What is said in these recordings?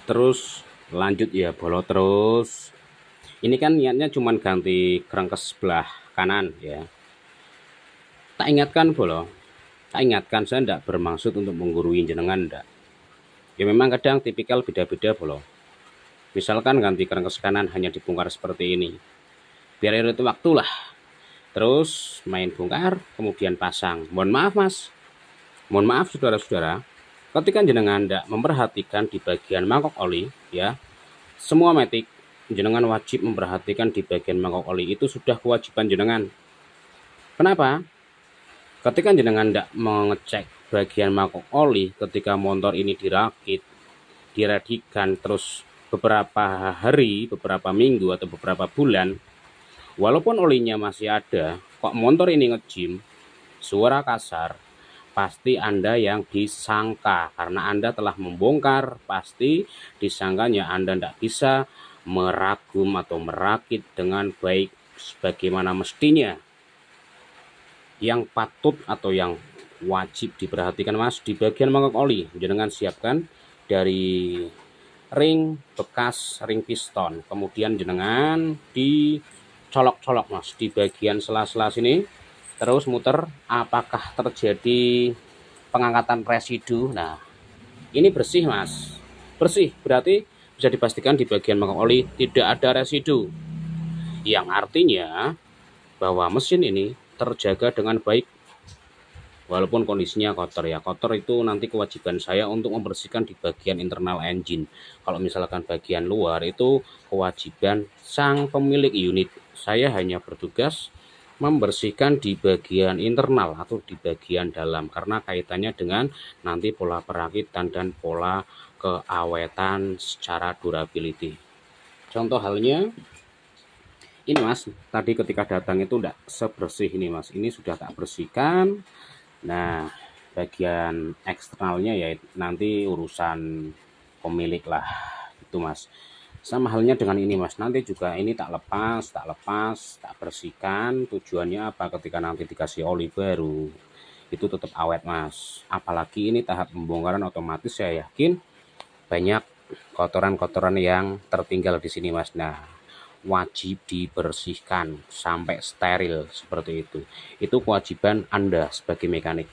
terus lanjut ya, bolot terus. Ini kan niatnya cuman ganti kerengkes sebelah kanan ya. Tak ingatkan bolo, tak ingatkan, saya tidak bermaksud untuk menggurui jenengan, enggak. Ya memang kadang tipikal beda-beda bolo. Misalkan ganti kerengkes kanan hanya dibongkar seperti ini, biar irit waktu lah. Terus main bongkar, kemudian pasang. Mohon maaf mas, mohon maaf saudara-saudara, ketika jenengan tidak memperhatikan di bagian mangkok oli ya, semua metik jenengan wajib memperhatikan di bagian mangkok oli, itu sudah kewajiban jenengan. Kenapa? Ketika jenengan tidak mengecek bagian mangkok oli ketika motor ini dirakit, diradikan, terus beberapa hari, beberapa minggu atau beberapa bulan, walaupun olinya masih ada, kok motor ini ngejim, suara kasar, pasti Anda yang disangka. Karena Anda telah membongkar, pasti disangkanya Anda tidak bisa meragum atau merakit dengan baik sebagaimana mestinya. Yang patut atau yang wajib diperhatikan mas, di bagian mangkok oli jenengan siapkan dari ring bekas ring piston, kemudian jenengan dicolok-colok mas di bagian sela-sela sini, terus muter. Apakah terjadi pengangkatan residu? Nah ini bersih mas, bersih, berarti bisa dipastikan di bagian mangkok oli tidak ada residu, yang artinya bahwa mesin ini terjaga dengan baik walaupun kondisinya kotor ya. Kotor itu nanti kewajiban saya untuk membersihkan di bagian internal engine. Kalau misalkan bagian luar itu kewajiban sang pemilik unit. Saya hanya bertugas membersihkan di bagian internal atau di bagian dalam, karena kaitannya dengan nanti pola perakitan dan pola keawetan secara durability. Contoh halnya ini mas, tadi ketika datang itu tidak sebersih ini mas, ini sudah tak bersihkan. Nah bagian eksternalnya ya nanti urusan pemilik lah itu mas. Sama halnya dengan ini mas, nanti juga ini tak lepas, tak bersihkan. Tujuannya apa? Ketika nanti dikasih oli baru itu tetap awet mas. Apalagi ini tahap pembongkaran, otomatis saya yakin banyak kotoran-kotoran yang tertinggal di sini mas. Nah wajib dibersihkan sampai steril seperti itu. Itu kewajiban Anda sebagai mekanik.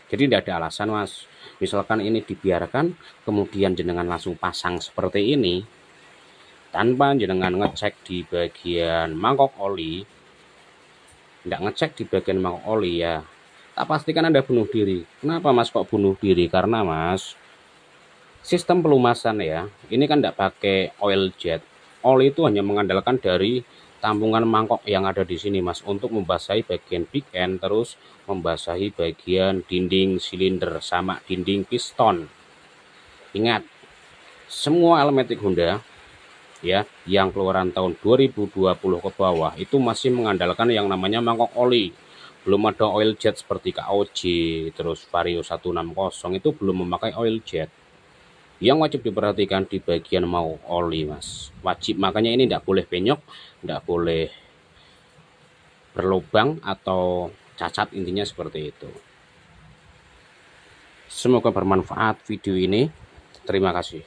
Jadi tidak ada alasan mas, misalkan ini dibiarkan kemudian jenengan langsung pasang seperti ini tanpa jenengan ngecek di bagian mangkok oli, tidak ngecek di bagian mangkok oli ya, tak pastikan Anda bunuh diri. Kenapa mas kok bunuh diri? Karena mas sistem pelumasan ya, ini kan tidak pakai oil jet. Oli itu hanya mengandalkan dari tampungan mangkok yang ada di sini mas, untuk membasahi bagian big end, terus membasahi bagian dinding silinder sama dinding piston. Ingat, semua Elmatic Honda ya yang keluaran tahun 2020 ke bawah itu masih mengandalkan yang namanya mangkok oli. Belum ada oil jet seperti KOJ, terus Vario 160 itu belum memakai oil jet. Yang wajib diperhatikan di bagian mau oli mas, wajib, makanya ini tidak boleh penyok, tidak boleh berlubang atau cacat, intinya seperti itu. Semoga bermanfaat video ini, terima kasih.